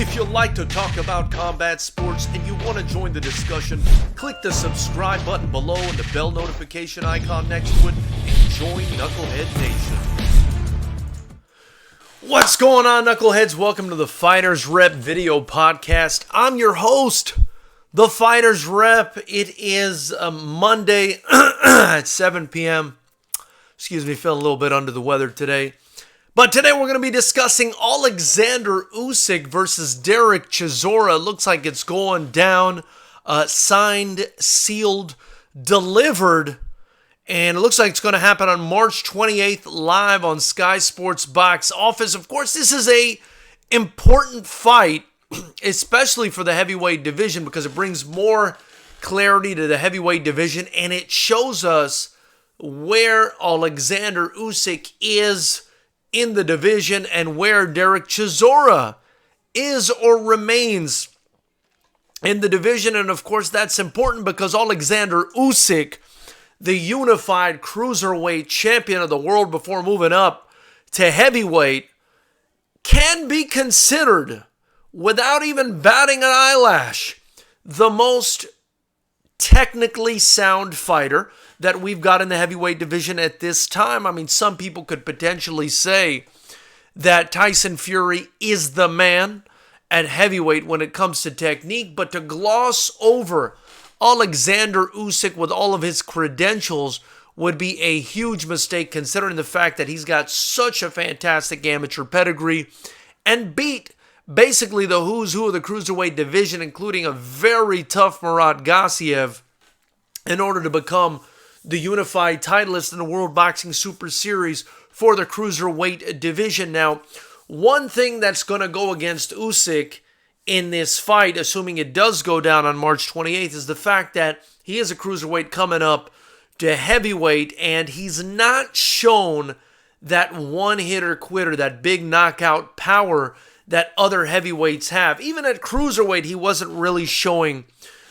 If you like to talk about combat sports and you want to join the discussion, click the subscribe button below and the bell notification icon next to it and join Knucklehead Nation. What's going on, Knuckleheads? Welcome to the FightersRep video podcast. I'm your host, the FightersRep. It is Monday at 7 p.m. Excuse me, feeling a little bit under the weather today. But today we're going to be discussing Oleksandr Usyk versus Derek Chisora. It looks like it's going down. Signed, sealed, delivered. And it looks like it's going to happen on March 28th live on Sky Sports Box Office. Of course, this is a important fight, especially for the heavyweight division, because it brings more clarity to the heavyweight division. And it shows us where Oleksandr Usyk is in the division and where Derek Chisora is or remains in the division. And of course, that's important because Oleksandr Usyk, the unified cruiserweight champion of the world before moving up to heavyweight, can be considered, without even batting an eyelash, the most technically sound fighter that we've got in the heavyweight division at this time. I mean, some people could potentially say that Tyson Fury is the man at heavyweight when it comes to technique, but to gloss over Oleksandr Usyk with all of his credentials would be a huge mistake, considering the fact that he's got such a fantastic amateur pedigree and beat basically the who's who of the cruiserweight division, including a very tough Murat Gassiev, in order to become the unified titleist in the World Boxing Super Series for the cruiserweight division. Now, one thing that's going to go against Usyk in this fight, assuming it does go down on March 28th, is the fact that he is a cruiserweight coming up to heavyweight, and he's not shown that one-hitter quitter, that big knockout power that other heavyweights have. Even at cruiserweight, he wasn't really showing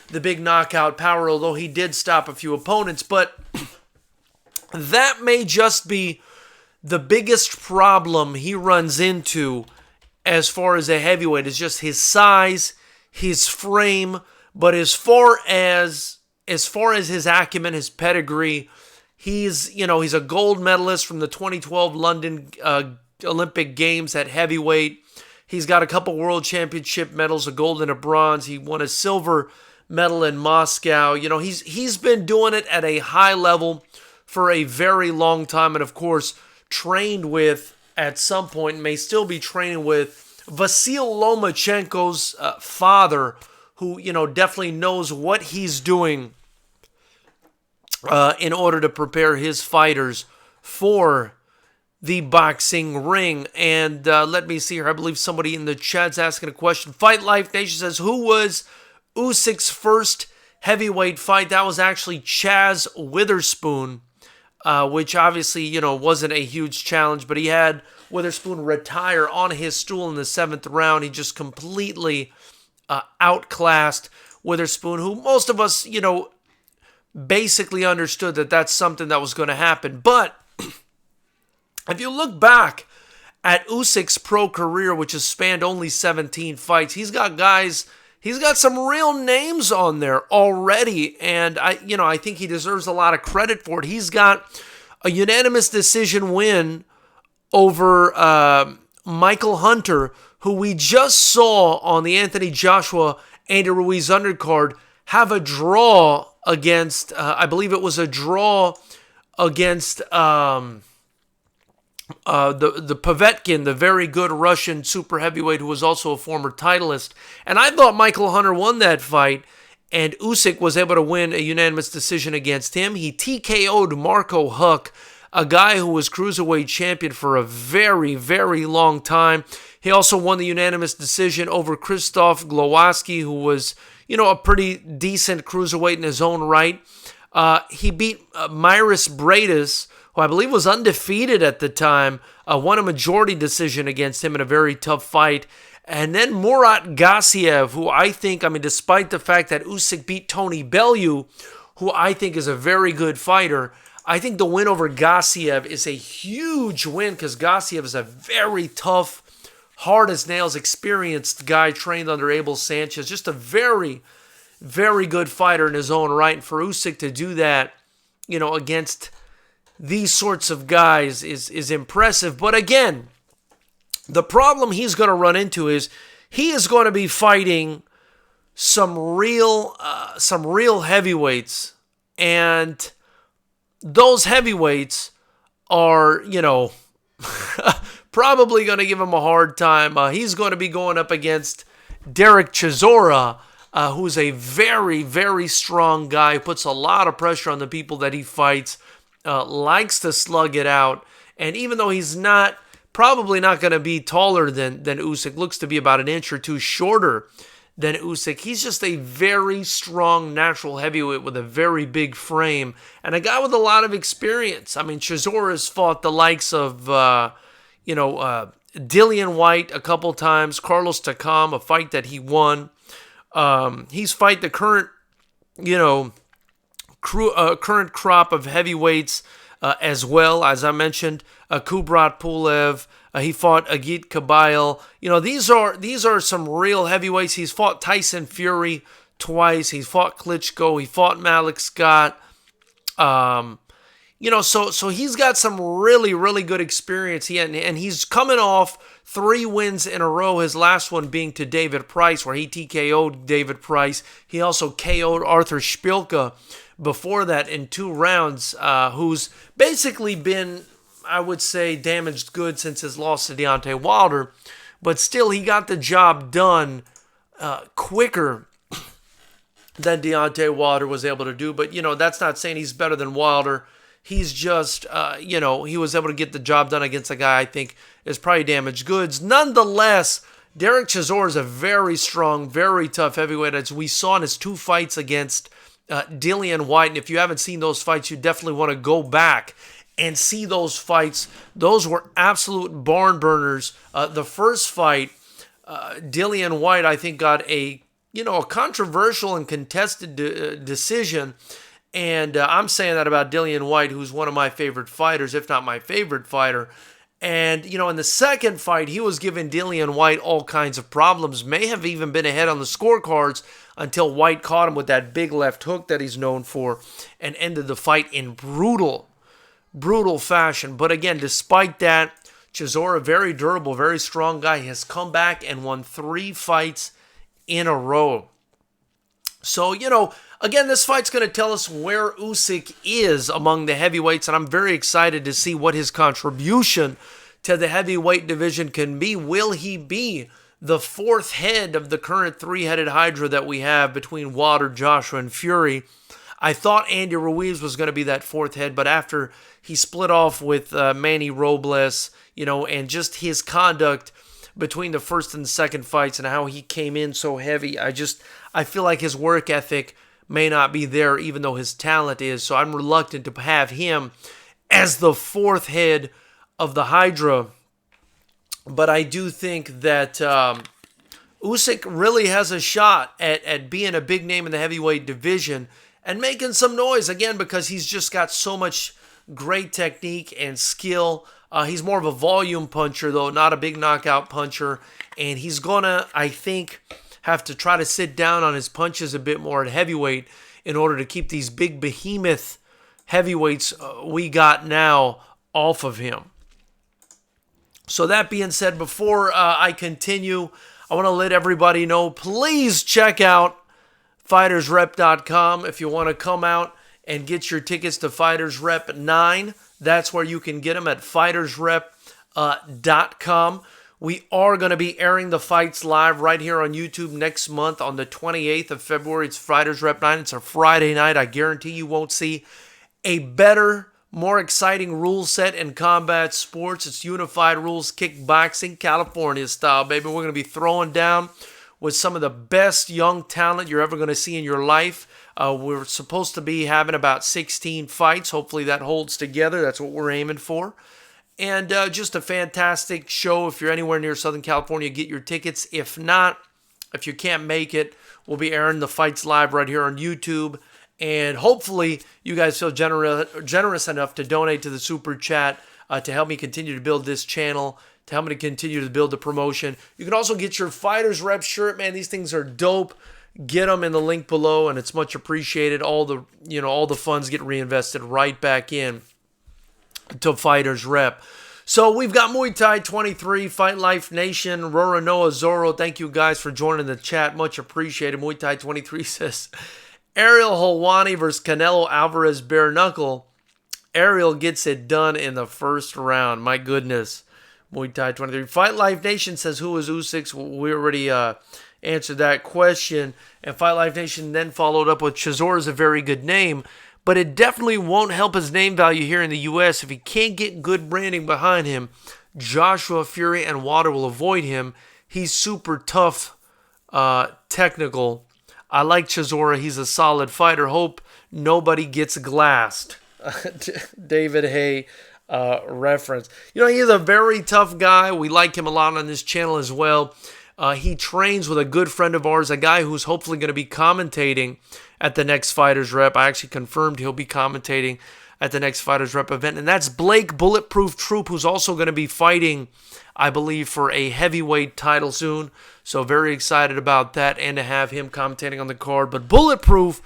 the big knockout power, although he did stop a few opponents. But that may just be the biggest problem he runs into as far as a heavyweight, is just his size, his frame. But as far as his acumen, his pedigree, he's a gold medalist from the 2012 London Olympic Games at heavyweight. He's got a couple world championship medals, a gold and a bronze. He won a silver medal in Moscow. You know, he's been doing it at a high level for a very long time, and of course trained with, at some point, may still be training with Vasyl Lomachenko's father, who, you know, definitely knows what he's doing in order to prepare his fighters for the boxing ring. And let me see here. I believe somebody in the chat's asking a question. Fight Life Nation says, who was Usyk's first heavyweight fight? That was actually Chaz Witherspoon, which obviously, you know, wasn't a huge challenge, but he had Witherspoon retire on his stool in the 7th round. He just completely outclassed Witherspoon, who most of us, you know, basically understood that that's something that was going to happen. But if you look back at Usyk's pro career, which has spanned only 17 fights, he's got some real names on there already, and I think he deserves a lot of credit for it. He's got a unanimous decision win over Michael Hunter, who we just saw on the Anthony Joshua Andy Ruiz undercard have a draw against, I believe it was a draw against the Povetkin, the very good Russian super heavyweight who was also a former titleist. And I thought Michael Hunter won that fight, and Usyk was able to win a unanimous decision against him. He TKO'd Marco Huck, a guy who was cruiserweight champion for a very, very long time. He also won the unanimous decision over Krzysztof Glowacki, who was, you know, a pretty decent cruiserweight in his own right. He beat Myris Bradis, who I believe was undefeated at the time, won a majority decision against him in a very tough fight. And then Murat Gassiev, who I think, despite the fact that Usyk beat Tony Bellew, who I think is a very good fighter, I think the win over Gassiev is a huge win because Gassiev is a very tough, hard as nails, experienced guy trained under Abel Sanchez. Just a very, very good fighter in his own right. And for Usyk to do that, against these sorts of guys is impressive. But again, the problem he's going to run into is he is going to be fighting some real heavyweights, and those heavyweights are, probably going to give him a hard time. He's going to be going up against Derek Chisora, who's a very, very strong guy, puts a lot of pressure on the people that he fights, likes to slug it out, and even though he's probably not going to be taller than Usyk, looks to be about an inch or two shorter than Usyk, he's just a very strong natural heavyweight with a very big frame, and a guy with a lot of experience. I mean, Chisora's fought the likes of, Dillian White a couple times, Carlos Takam, a fight that he won. He's fight the current crop of heavyweights as well. As I mentioned, Kubrat Pulev. He fought Agit Kabayel. These are some real heavyweights. He's fought Tyson Fury twice. He's fought Klitschko. He fought Malik Scott. So he's got some really, really good experience. And he's coming off 3 wins in a row, his last one being to David Price, where he TKO'd David Price. He also KO'd Arthur Szpilka before that in 2 rounds, who's basically been, I would say, damaged goods since his loss to Deontay Wilder. But still, he got the job done quicker than Deontay Wilder was able to do. But, that's not saying he's better than Wilder. He's just, he was able to get the job done against a guy I think is probably damaged goods. Nonetheless, Derek Chisora is a very strong, very tough heavyweight, as we saw in his 2 fights against Dillian White. And if you haven't seen those fights, you definitely want to go back and see those fights. Those were absolute barn burners. The first fight, Dillian White, I think, got a controversial and contested decision. And I'm saying that about Dillian White, who's one of my favorite fighters, if not my favorite fighter. And, in the second fight, he was giving Dillian White all kinds of problems, may have even been ahead on the scorecards until White caught him with that big left hook that he's known for and ended the fight in brutal fashion. But again, despite that, Chisora, very durable, very strong guy, has come back and won 3 fights in a row. So, again, this fight's going to tell us where Usyk is among the heavyweights, and I'm very excited to see what his contribution to the heavyweight division can be. Will he be the 4th head of the current 3-headed hydra that we have between Wilder, Joshua, and Fury? I thought Andy Ruiz was going to be that 4th head, but after he split off with Manny Robles, and just his conduct between the first and second fights and how he came in so heavy, I feel like his work ethic may not be there, even though his talent is. So I'm reluctant to have him as the 4th head of the Hydra. But I do think that Usyk really has a shot at being a big name in the heavyweight division and making some noise, again, because he's just got so much great technique and skill. He's more of a volume puncher, though, not a big knockout puncher. And he's going to, I think, have to try to sit down on his punches a bit more at heavyweight in order to keep these big behemoth heavyweights we got now off of him. So that being said, before I continue, I want to let everybody know, please check out FightersRep.com if you want to come out and get your tickets to Fighters Rep 9. That's where you can get them, at FightersRep.com. We are going to be airing the fights live right here on YouTube next month on the 28th of February. It's Fighters Rep 9. It's a Friday night. I guarantee you won't see a better, more exciting rule set in combat sports. It's unified rules, kickboxing, California style, baby. We're going to be throwing down with some of the best young talent you're ever going to see in your life. We're supposed to be having about 16 fights. Hopefully that holds together. That's what we're aiming for. And just a fantastic show. If you're anywhere near Southern California, get your tickets. If not, if you can't make it, we'll be airing the fights live right here on YouTube. And hopefully you guys feel generous enough to donate to the Super Chat to help me continue to build this channel, helping to continue to build the promotion. You can also get your FightersRep shirt, man. These things are dope. Get them in the link below, and it's much appreciated. All the funds get reinvested right back in to FightersRep. So we've got Muay Thai 23, Fight Life Nation, Ronny Zoro. Thank you guys for joining the chat. Much appreciated. Muay Thai 23 says, Ariel Helwani versus Canelo Alvarez bare knuckle. Ariel gets it done in the first round. My goodness. Muay Thai 23. Fight Life Nation says, who is Usyk? We already answered that question. And Fight Life Nation then followed up with Chisora is a very good name, but it definitely won't help his name value here in the U.S. if he can't get good branding behind him. Joshua, Fury, and Water will avoid him. He's super tough, technical. I like Chisora. He's a solid fighter. Hope nobody gets glassed. David Hay reference. He's a very tough guy. We like him a lot on this channel as well. He trains with a good friend of ours, a guy who's hopefully going to be commentating at the next FightersRep. I actually confirmed he'll be commentating at the next FightersRep event, and that's Blake Bulletproof Troop, who's also going to be fighting, I believe, for a heavyweight title soon. So very excited about that and to have him commentating on the card. But Bulletproof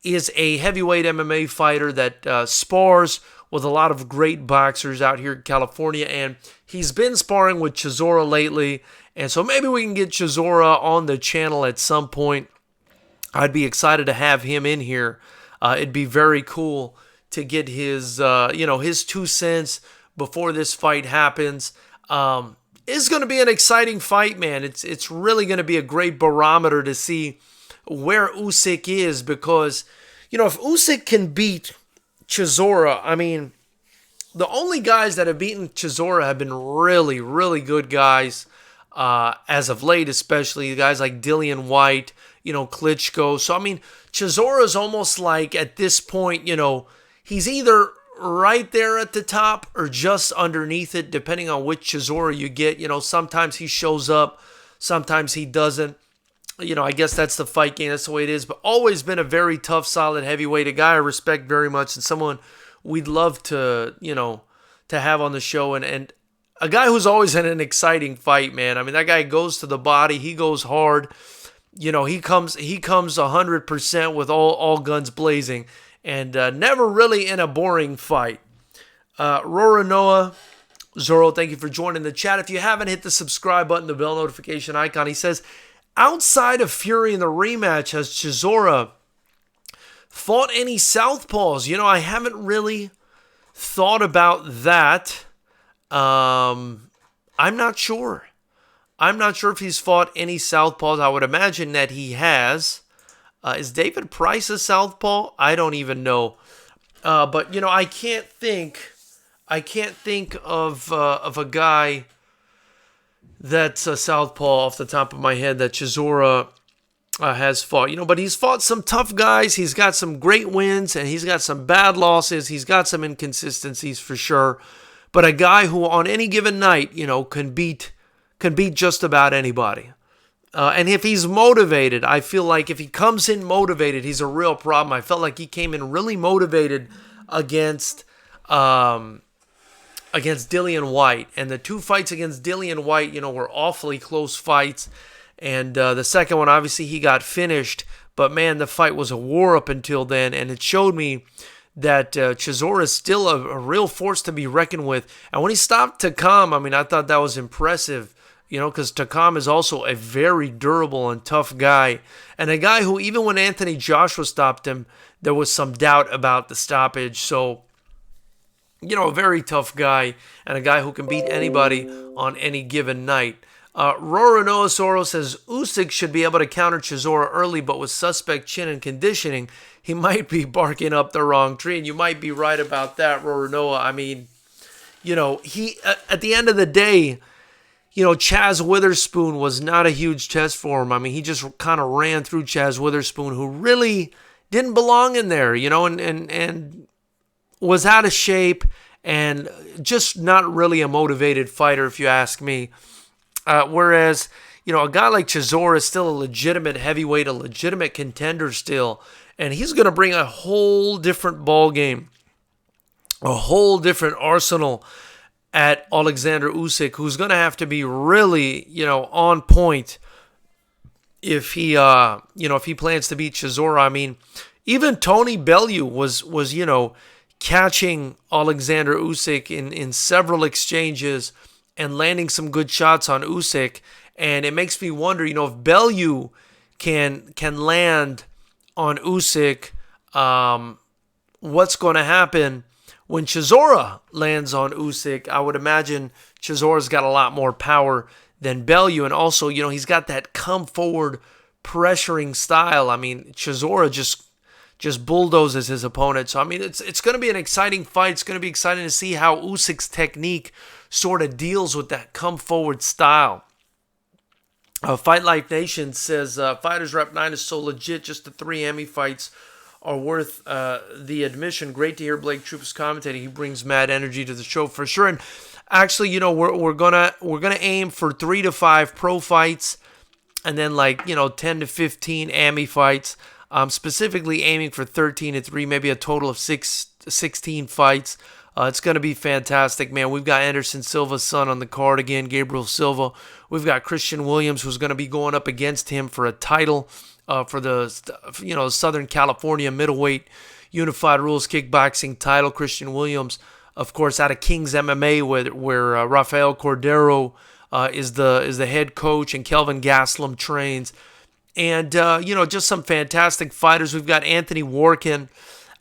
is a heavyweight MMA fighter that spars with a lot of great boxers out here in California, and he's been sparring with Chisora lately, and so maybe we can get Chisora on the channel at some point. I'd be excited to have him in here. It'd be very cool to get his, his 2 cents before this fight happens. It's going to be an exciting fight, man. It's really going to be a great barometer to see where Usyk is, because, if Usyk can beat Chisora, I mean, the only guys that have beaten Chisora have been really, really good guys as of late, especially guys like Dillian White, Klitschko. So, I mean, Chisora is almost like, at this point, he's either right there at the top or just underneath it, depending on which Chisora you get. Sometimes he shows up, sometimes he doesn't. I guess that's the fight game. That's the way it is. But always been a very tough, solid heavyweight. A guy I respect very much, and someone we'd love to, to have on the show. And a guy who's always in an exciting fight, man. I mean, that guy goes to the body. He goes hard. He comes 100% with all guns blazing, and never really in a boring fight. Ronny Zoro, thank you for joining the chat. If you haven't hit the subscribe button, the bell notification icon, he says, outside of Fury in the rematch, has Chisora fought any southpaws? I haven't really thought about that. I'm not sure. I'm not sure if he's fought any southpaws. I would imagine that he has. Is David Price a southpaw? I don't even know. But I can't think of a guy that's a southpaw off the top of my head that Chisora has fought. But he's fought some tough guys. He's got some great wins, and he's got some bad losses. He's got some inconsistencies for sure. But a guy who on any given night, can beat just about anybody. And if he's motivated, I feel like if he comes in motivated, he's a real problem. I felt like he came in really motivated against Dillian White. And the 2 fights against Dillian White, were awfully close fights. And the second one, obviously, he got finished. But, man, the fight was a war up until then. And it showed me that Chisora is still a real force to be reckoned with. And when he stopped Takam, I mean, I thought that was impressive, because Takam is also a very durable and tough guy. And a guy who, even when Anthony Joshua stopped him, there was some doubt about the stoppage. So, a very tough guy and a guy who can beat anybody on any given night. Ronny Zoro says, Usyk should be able to counter Chisora early, but with suspect chin and conditioning, he might be barking up the wrong tree. And you might be right about that, Ronny. I mean, he, at the end of the day, Chaz Witherspoon was not a huge test for him. I mean, he just kind of ran through Chaz Witherspoon, who really didn't belong in there, and was out of shape and just not really a motivated fighter, if you ask me. Whereas, a guy like Chisora is still a legitimate heavyweight, a legitimate contender still, and he's going to bring a whole different ball game, a whole different arsenal. at Oleksandr Usyk, who's going to have to be really, on point if he, if he plans to beat Chisora. I mean, even Tony Bellew was catching Oleksandr Usyk in several exchanges and landing some good shots on Usyk. And it makes me wonder, if Bellew can land on Usyk, what's going to happen when Chisora lands on Usyk? I would imagine Chisora's got a lot more power than Bellew. And also, he's got that come forward pressuring style. I mean, Chisora just bulldozes his opponent. So, I mean, it's going to be an exciting fight. It's going to be exciting to see how Usyk's technique sort of deals with that come forward style. Fight Life Nation says, Fighters Rep 9 is so legit. Just the 3 Emmy fights are worth the admission. Great to hear Blake Troopers commentating. He brings mad energy to the show for sure. And actually, we're gonna aim for 3 to 5 pro fights, and then 10 to 15 Emmy fights. Specifically aiming for 13 to 3, maybe a total of 16 fights. It's going to be fantastic, man. We've got Anderson Silva's son on the card again, Gabriel Silva. We've got Christian Williams, who's going to be going up against him for a title for the Southern California middleweight unified rules kickboxing title. Christian Williams, of course, out of King's MMA, where Rafael Cordero is the head coach and Kelvin Gaslam trains. And, just some fantastic fighters. We've got Anthony Warkin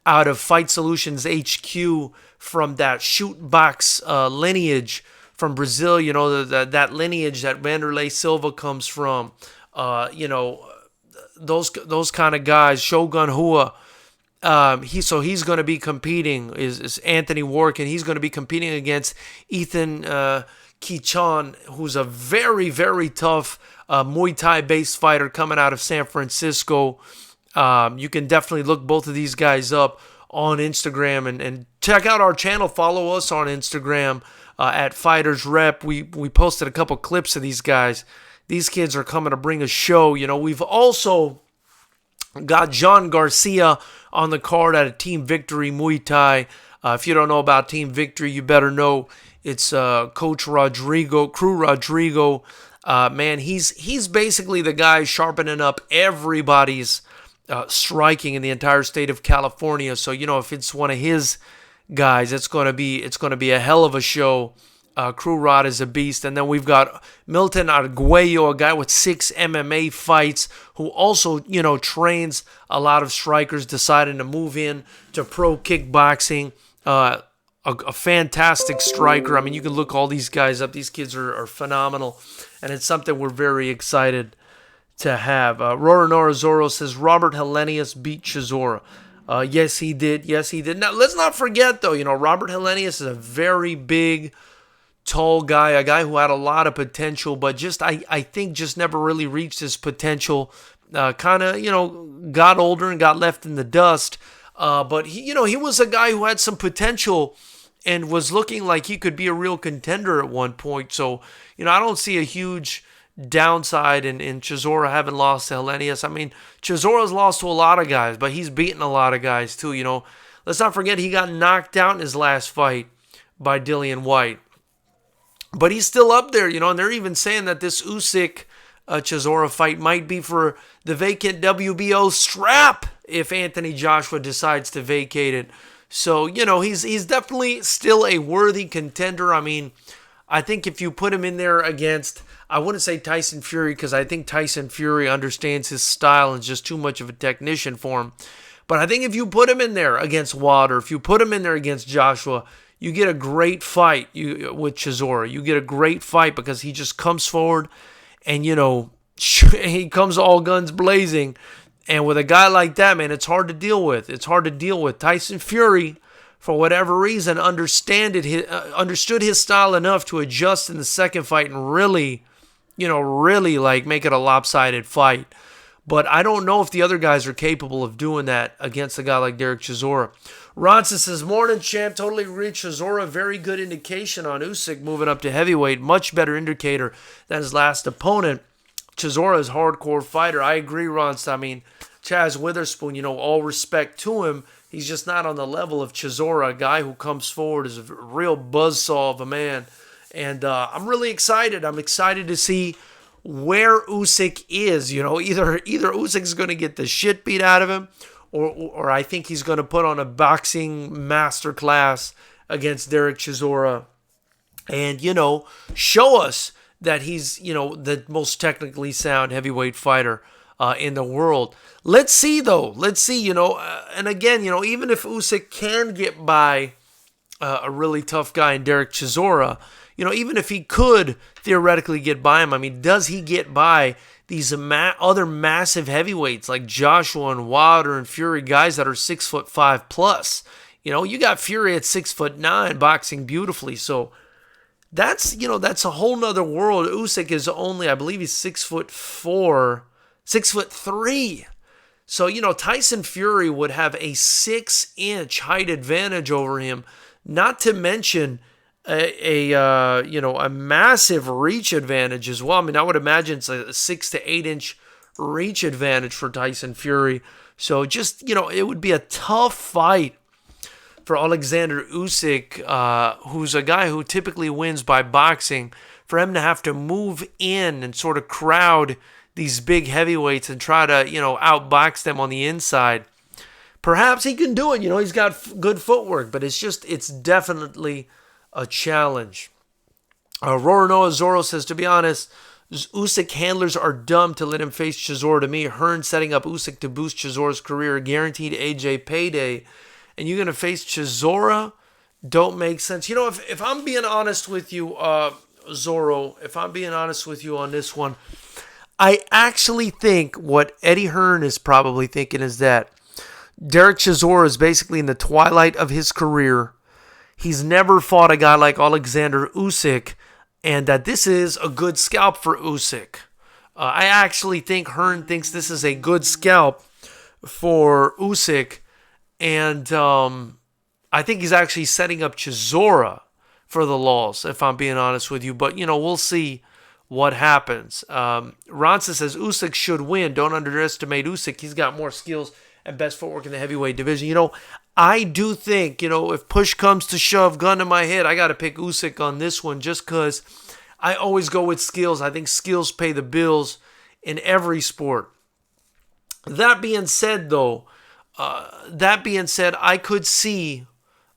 out of Fight Solutions HQ from that shoot box lineage from Brazil. That lineage that Vanderlei Silva comes from. Those kind of guys. Shogun Hua. He's going to be competing. Is Anthony Warkin. He's going to be competing against Ethan Kichan, who's a very, very tough Muay Thai-based fighter coming out of San Francisco. You can definitely look both of these guys up on Instagram and check out our channel. Follow us on Instagram at FightersRep. We posted a couple clips of these guys. These kids are coming to bring a show. We've also got John Garcia on the card at a Team Victory Muay Thai. If you don't know about Team Victory, you better know. It's Coach Rodrigo, Crew Rodrigo. Man, he's basically the guy sharpening up everybody's striking in the entire state of California. So if it's one of his guys, it's gonna be a hell of a show. Crew Rod is a beast, and then we've got Milton Arguello, a guy with 6 MMA fights, who also trains a lot of strikers, deciding to move in to pro kickboxing. A fantastic striker. I mean, you can look all these guys up. These kids are phenomenal, and it's something we're very excited to have. Ronny Zoro says, Robert Helenius beat Chisora. Yes, he did. Now, let's not forget, though, Robert Helenius is a very big, tall guy, a guy who had a lot of potential, but I think just never really reached his potential. Kind of, got older and got left in the dust. But he was a guy who had some potential and was looking like he could be a real contender at one point. So, I don't see a huge downside in Chisora having lost to Helenius. I mean, Chisora's lost to a lot of guys, but he's beaten a lot of guys too. Let's not forget he got knocked out in his last fight by Dillian White. But he's still up there, and they're even saying that this Usyk Chisora fight might be for the vacant WBO strap if Anthony Joshua decides to vacate it. So, he's definitely still a worthy contender. I mean, I think if you put him in there against, I wouldn't say Tyson Fury, because I think Tyson Fury understands his style and is just too much of a technician for him. But I think if you put him in there against Wilder, if you put him in there against Joshua, you get a great fight with Chisora. You get a great fight because he just comes forward and, he comes all guns blazing. And with a guy like that, man, it's hard to deal with. Tyson Fury, for whatever reason, understood his style enough to adjust in the second fight and really make it a lopsided fight. But I don't know if the other guys are capable of doing that against a guy like Derek Chisora. Ronson says, morning, champ. Totally agree. Chisora, very good indication on Usyk moving up to heavyweight. Much better indicator than his last opponent. Chisora is a hardcore fighter. I agree, Ronson. I mean, Chaz Witherspoon, all respect to him. He's just not on the level of Chisora, a guy who comes forward as a real buzzsaw of a man. And I'm really excited. I'm excited to see where Usyk is. You know, either Usyk's going to get the shit beat out of him, or I think he's going to put on a boxing masterclass against Derek Chisora and, you know, show us that he's, you know, the most technically sound heavyweight fighter in the world. Let's see, though. Let's see, you know. And again, you know, even if Usyk can get by a really tough guy in Derek Chisora, you know, even if he could theoretically get by him, I mean, does he get by these other massive heavyweights like Joshua and Wilder and Fury, guys that are 6'5" plus? You know, you got Fury at 6'9", boxing beautifully. So that's, you know, that's a whole nother world. Usyk is only, I believe he's 6'4", 6'3". So, you know, Tyson Fury would have a 6-inch height advantage over him, not to mention a massive reach advantage as well. I mean, I would imagine it's a 6 to 8 inch reach advantage for Tyson Fury. So just, you know, it would be a tough fight for Oleksandr Usyk, who's a guy who typically wins by boxing, for him to have to move in and sort of crowd these big heavyweights and try to, you know, outbox them on the inside. Perhaps he can do it. You know, he's got good footwork, but it's definitely a challenge. Ronny Zoro says, to be honest, Usyk handlers are dumb to let him face Chisora. To me, Hearn setting up Usyk to boost Chisora's career, guaranteed AJ payday, and you're going to face Chisora? Don't make sense. You know, if I'm being honest with you, Zoro, if I'm being honest with you on this one, I actually think what Eddie Hearn is probably thinking is that Derek Chisora is basically in the twilight of his career. He's never fought a guy like Oleksandr Usyk, and that this is a good scalp for Usyk. I actually think Hearn thinks this is a good scalp for Usyk, and I think he's actually setting up Chisora for the loss, if I'm being honest with you. But, you know, we'll see what happens. Ronsa says Usyk should win. Don't underestimate Usyk. He's got more skills and best footwork in the heavyweight division. You know, I do think, you know, if push comes to shove, gun to my head, I got to pick Usyk on this one just because I always go with skills. I think skills pay the bills in every sport. That being said, though, I could see,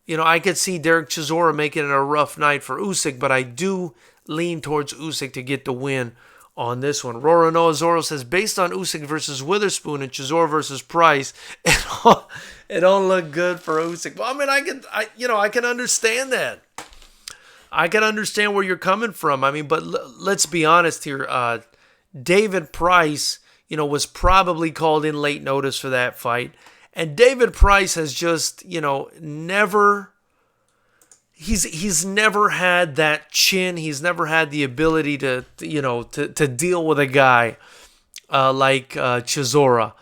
you know, Derek Chisora making it a rough night for Usyk, but I do lean towards Usyk to get the win on this one. Ronny Zoro says, based on Usyk versus Witherspoon and Chisora versus Price, it don't look good for Usyk. Well, I mean, I can understand that. I can understand where you're coming from. I mean, but let's be honest here. David Price, you know, was probably called in late notice for that fight. And David Price has just, you know, He's never had that chin. He's never had the ability to deal with a guy like Chisora.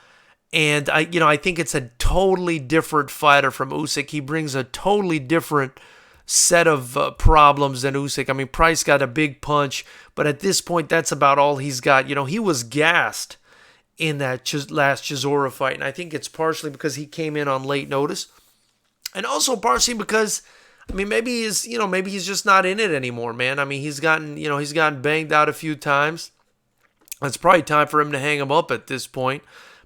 And I think it's a totally different fighter from Usyk. He brings a totally different set of problems than Usyk. I mean, Price got a big punch, but at this point, that's about all he's got. You know, he was gassed in that last Chisora fight, and I think it's partially because he came in on late notice, and also partially because, I mean, maybe he's just not in it anymore, man. I mean, he's gotten banged out a few times. It's probably time for him to hang him up at this point.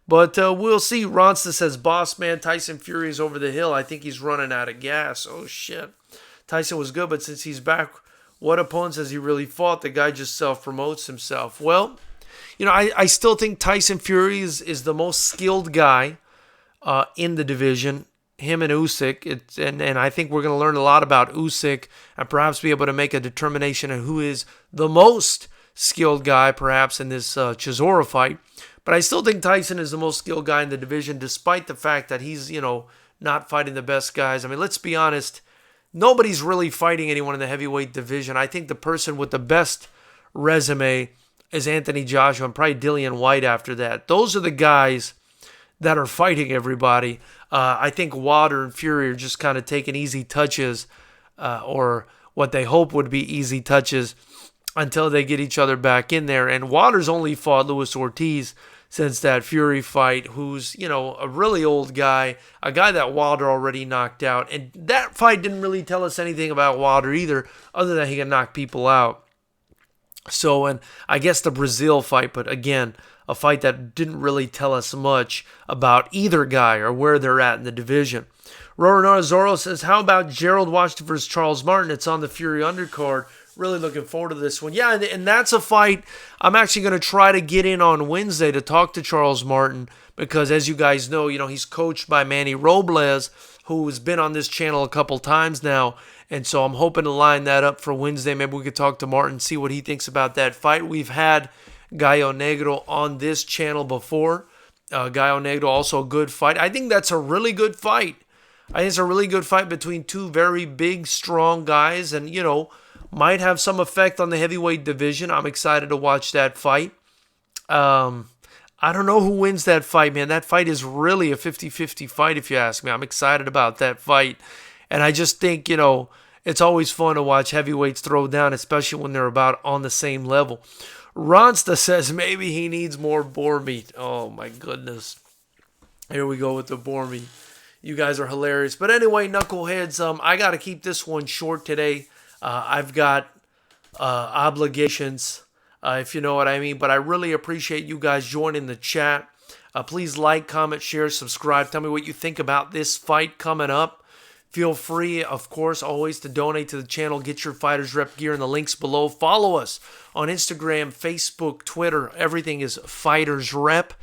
But we'll see. Ronsta says, boss man, Tyson Fury is over the hill. I think he's running out of gas. Oh, shit. Tyson was good, but since he's back, what opponents has he really fought? The guy just self-promotes himself. Well, you know, I still think Tyson Fury is the most skilled guy in the division. Him and Usyk, and I think we're going to learn a lot about Usyk and perhaps be able to make a determination of who is the most skilled guy, perhaps in this Chisora fight. But I still think Tyson is the most skilled guy in the division, despite the fact that he's, you know, not fighting the best guys. I mean, let's be honest, nobody's really fighting anyone in the heavyweight division. I think the person with the best resume is Anthony Joshua and probably Dillian White after that. Those are the guys that are fighting everybody. I think Wilder and Fury are just kind of taking easy touches, or what they hope would be easy touches, until they get each other back in there. And Wilder's only fought Luis Ortiz since that Fury fight, who's, a really old guy, a guy that Wilder already knocked out. And that fight didn't really tell us anything about Wilder either, other than he can knock people out. So, and I guess the Brazil fight, but again, a fight that didn't really tell us much about either guy or where they're at in the division. Ronny Zoro says, how about Gerald Washington versus Charles Martin? It's on the Fury undercard. Really looking forward to this one. Yeah, and that's a fight I'm actually going to try to get in on Wednesday to talk to Charles Martin because, as you guys know, he's coached by Manny Robles, who's been on this channel a couple times now. And so I'm hoping to line that up for Wednesday. Maybe we could talk to Martin, see what he thinks about that fight. We've had Gallo Negro on this channel before. Gallo Negro, also a good fight. I think that's a really good fight. I think it's a really good fight between two very big, strong guys. And, might have some effect on the heavyweight division. I'm excited to watch that fight. I don't know who wins that fight, man. That fight is really a 50-50 fight, if you ask me. I'm excited about that fight. And I just think, it's always fun to watch heavyweights throw down, especially when they're about on the same level. Ronsta says maybe he needs more boar meat. Oh, my goodness. Here we go with the boar meat. You guys are hilarious. But anyway, knuckleheads, I got to keep this one short today. I've got obligations, if you know what I mean. But I really appreciate you guys joining the chat. Please like, comment, share, subscribe. Tell me what you think about this fight coming up. Feel free, of course, always to donate to the channel. Get your Fighters Rep gear in the links below. Follow us on Instagram, Facebook, Twitter. Everything is Fighters Rep.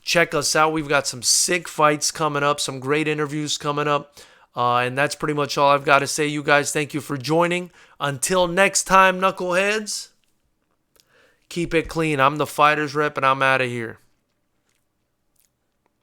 Check us out. We've got some sick fights coming up, some great interviews coming up. And that's pretty much all I've got to say. You guys, thank you for joining. Until next time, knuckleheads, keep it clean. I'm the Fighters Rep, and I'm out of here.